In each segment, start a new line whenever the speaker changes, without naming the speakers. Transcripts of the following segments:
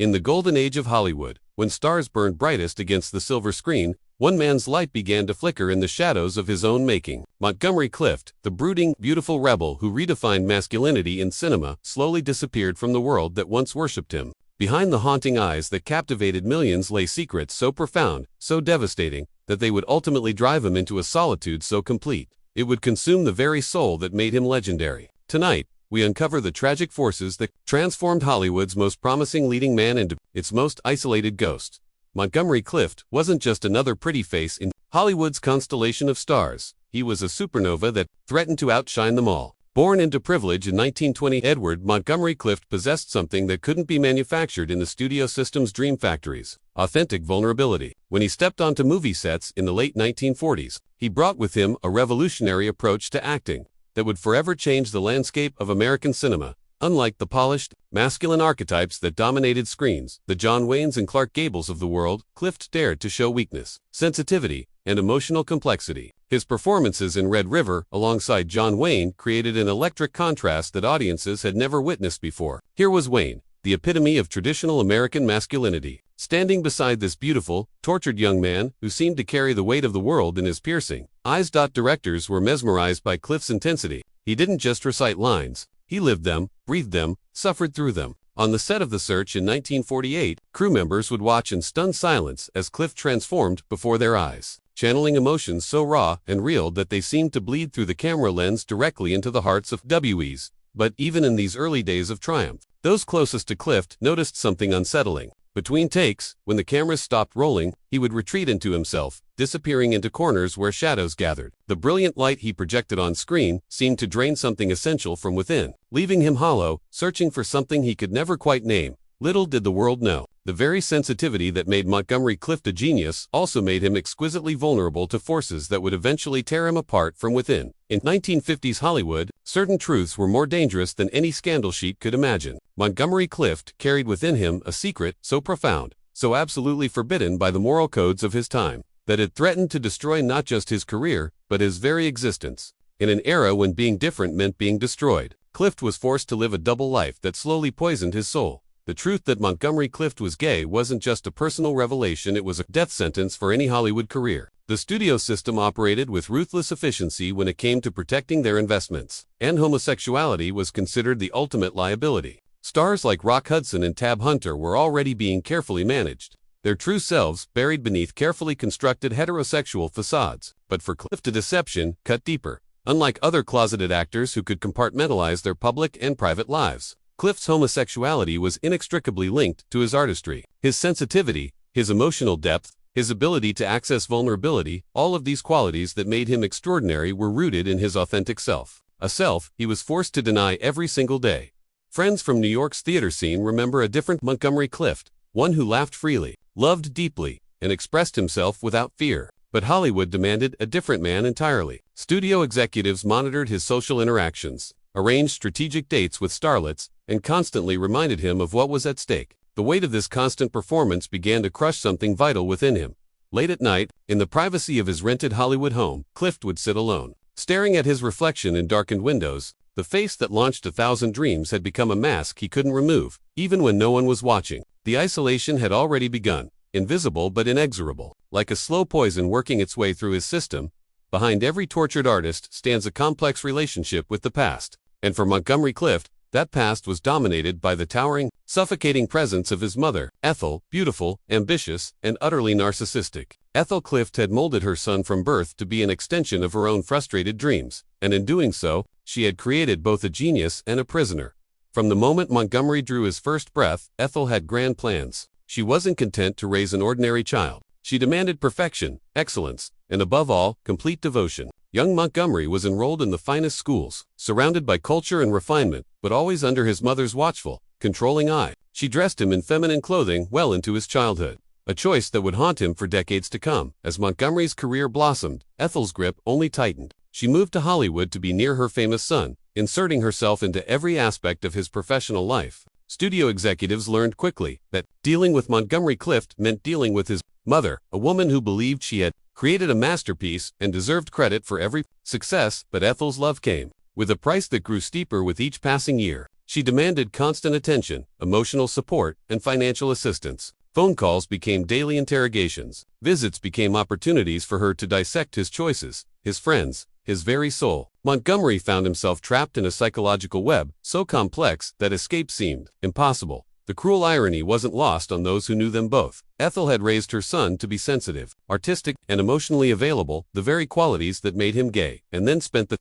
In the golden age of Hollywood, when stars burned brightest against the silver screen, one man's light began to flicker in the shadows of his own making. Montgomery Clift, the brooding, beautiful rebel who redefined masculinity in cinema, slowly disappeared from the world that once worshipped him. Behind the haunting eyes that captivated millions lay secrets so profound, so devastating, that they would ultimately drive him into a solitude so complete, it would consume the very soul that made him legendary. Tonight, we uncover the tragic forces that transformed Hollywood's most promising leading man into its most isolated ghost. Montgomery Clift wasn't just another pretty face in Hollywood's constellation of stars. He was a supernova that threatened to outshine them all. Born into privilege in 1920, Edward Montgomery Clift possessed something that couldn't be manufactured in the studio system's dream factories: authentic vulnerability. When he stepped onto movie sets in the late 1940s, he brought with him a revolutionary approach to acting that would forever change the landscape of American cinema. Unlike the polished, masculine archetypes that dominated screens, the John Waynes and Clark Gables of the world, Clift dared to show weakness, sensitivity, and emotional complexity. His performances in Red River, alongside John Wayne, created an electric contrast that audiences had never witnessed before. Here was Wayne, the epitome of traditional American masculinity, standing beside this beautiful, tortured young man who seemed to carry the weight of the world in his piercing eyes. Directors were mesmerized by Clift's intensity. He didn't just recite lines. He lived them, breathed them, suffered through them. On the set of The Search in 1948, crew members would watch in stunned silence as Clift transformed before their eyes, channeling emotions so raw and real that they seemed to bleed through the camera lens directly into the hearts of WEs. But even in these early days of triumph, those closest to Clift noticed something unsettling. Between takes, when the cameras stopped rolling, he would retreat into himself, disappearing into corners where shadows gathered. The brilliant light he projected on screen seemed to drain something essential from within, leaving him hollow, searching for something he could never quite name. Little did the world know, the very sensitivity that made Montgomery Clift a genius also made him exquisitely vulnerable to forces that would eventually tear him apart from within. In 1950s Hollywood, certain truths were more dangerous than any scandal sheet could imagine. Montgomery Clift carried within him a secret so profound, so absolutely forbidden by the moral codes of his time, that it threatened to destroy not just his career, but his very existence. In an era when being different meant being destroyed, Clift was forced to live a double life that slowly poisoned his soul. The truth that Montgomery Clift was gay wasn't just a personal revelation, it was a death sentence for any Hollywood career. The studio system operated with ruthless efficiency when it came to protecting their investments, and homosexuality was considered the ultimate liability. Stars like Rock Hudson and Tab Hunter were already being carefully managed, their true selves buried beneath carefully constructed heterosexual facades. But for Clift, the deception cut deeper. Unlike other closeted actors who could compartmentalize their public and private lives, Clift's homosexuality was inextricably linked to his artistry. His sensitivity, his emotional depth, his ability to access vulnerability, all of these qualities that made him extraordinary were rooted in his authentic self. A self he was forced to deny every single day. Friends from New York's theater scene remember a different Montgomery Clift, one who laughed freely, loved deeply, and expressed himself without fear. But Hollywood demanded a different man entirely. Studio executives monitored his social interactions, arranged strategic dates with starlets, and constantly reminded him of what was at stake. The weight of this constant performance began to crush something vital within him. Late at night, in the privacy of his rented Hollywood home, Clift would sit alone, staring at his reflection in darkened windows. The face that launched 1,000 dreams had become a mask he couldn't remove, even when no one was watching. The isolation had already begun, invisible but inexorable. Like a slow poison working its way through his system, behind every tortured artist stands a complex relationship with the past. And for Montgomery Clift, that past was dominated by the towering, suffocating presence of his mother, Ethel, beautiful, ambitious, and utterly narcissistic. Ethel Clift had molded her son from birth to be an extension of her own frustrated dreams, and in doing so, she had created both a genius and a prisoner. From the moment Montgomery drew his first breath, Ethel had grand plans. She wasn't content to raise an ordinary child. She demanded perfection, excellence, and above all, complete devotion. Young Montgomery was enrolled in the finest schools, surrounded by culture and refinement, but always under his mother's watchful, controlling eye. She dressed him in feminine clothing well into his childhood, a choice that would haunt him for decades to come. As Montgomery's career blossomed, Ethel's grip only tightened. She moved to Hollywood to be near her famous son, inserting herself into every aspect of his professional life. Studio executives learned quickly that dealing with Montgomery Clift meant dealing with his mother, a woman who believed she had created a masterpiece and deserved credit for every success. But Ethel's love came with a price that grew steeper with each passing year. She demanded constant attention, emotional support, and financial assistance. Phone calls became daily interrogations. Visits became opportunities for her to dissect his choices, his friends, his very soul. Montgomery found himself trapped in a psychological web so complex that escape seemed impossible. The cruel irony wasn't lost on those who knew them both. Ethel had raised her son to be sensitive, artistic, and emotionally available, the very qualities that made him gay, and then spent the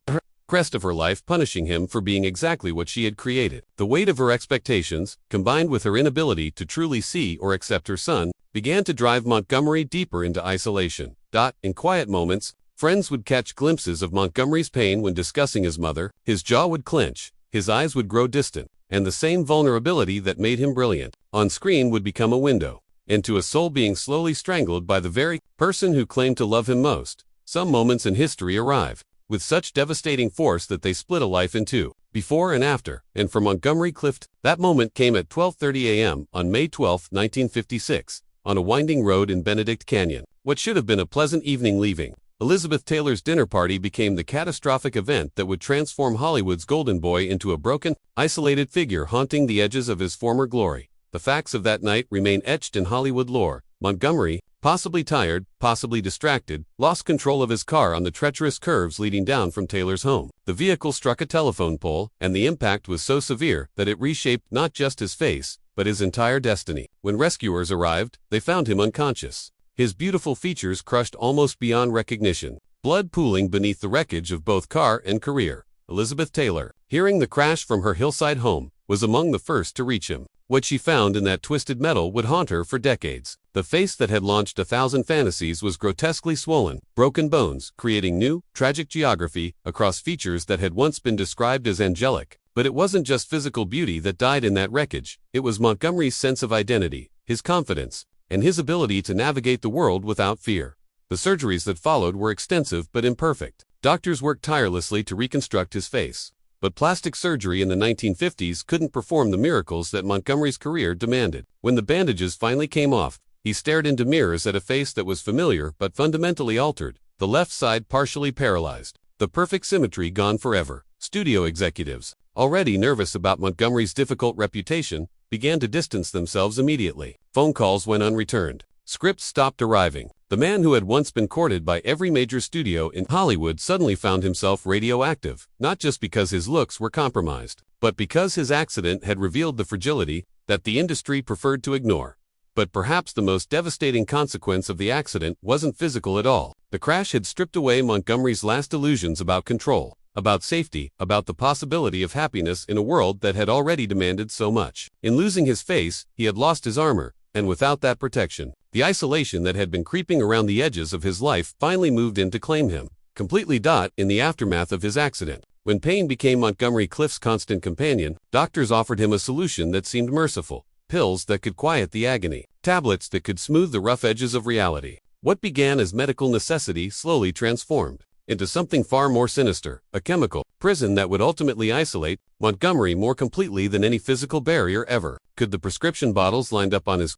rest of her life punishing him for being exactly what she had created. The weight of her expectations, combined with her inability to truly see or accept her son, began to drive Montgomery deeper into isolation. In quiet moments, friends would catch glimpses of Montgomery's pain when discussing his mother. His jaw would clench, his eyes would grow distant, and the same vulnerability that made him brilliant on screen would become a window into a soul being slowly strangled by the very person who claimed to love him most. Some moments in history arrive with such devastating force that they split a life in two, before and after. And for Montgomery Clift, that moment came at 12:30 a.m. on May 12, 1956, on a winding road in Benedict Canyon. What should have been a pleasant evening leaving Elizabeth Taylor's dinner party became the catastrophic event that would transform Hollywood's golden boy into a broken, isolated figure haunting the edges of his former glory. The facts of that night remain etched in Hollywood lore. Montgomery, possibly tired, possibly distracted, lost control of his car on the treacherous curves leading down from Taylor's home. The vehicle struck a telephone pole, and the impact was so severe that it reshaped not just his face, but his entire destiny. When rescuers arrived, they found him unconscious, his beautiful features crushed almost beyond recognition, blood pooling beneath the wreckage of both car and career. Elizabeth Taylor, hearing the crash from her hillside home, was among the first to reach him. What she found in that twisted metal would haunt her for decades. The face that had launched 1,000 fantasies was grotesquely swollen, broken bones, creating new, tragic geography across features that had once been described as angelic. But it wasn't just physical beauty that died in that wreckage. It was Montgomery's sense of identity, his confidence, and his ability to navigate the world without fear. The surgeries that followed were extensive but imperfect. Doctors worked tirelessly to reconstruct his face. But plastic surgery in the 1950s couldn't perform the miracles that Montgomery's career demanded. When the bandages finally came off, he stared into mirrors at a face that was familiar but fundamentally altered, the left side partially paralyzed, the perfect symmetry gone forever. Studio executives, already nervous about Montgomery's difficult reputation, began to distance themselves immediately. Phone calls went unreturned. Scripts stopped arriving. The man who had once been courted by every major studio in Hollywood suddenly found himself radioactive, not just because his looks were compromised, but because his accident had revealed the fragility that the industry preferred to ignore. But perhaps the most devastating consequence of the accident wasn't physical at all. The crash had stripped away Montgomery's last illusions about control, about safety, about the possibility of happiness in a world that had already demanded so much. In losing his face, he had lost his armor, and without that protection, the isolation that had been creeping around the edges of his life finally moved in to claim him, completely. In the aftermath of his accident, when pain became Montgomery Clift's constant companion, doctors offered him a solution that seemed merciful: pills that could quiet the agony, tablets that could smooth the rough edges of reality. What began as medical necessity slowly transformed into something far more sinister, a chemical prison that would ultimately isolate Montgomery more completely than any physical barrier ever could. The prescription bottles lined up on his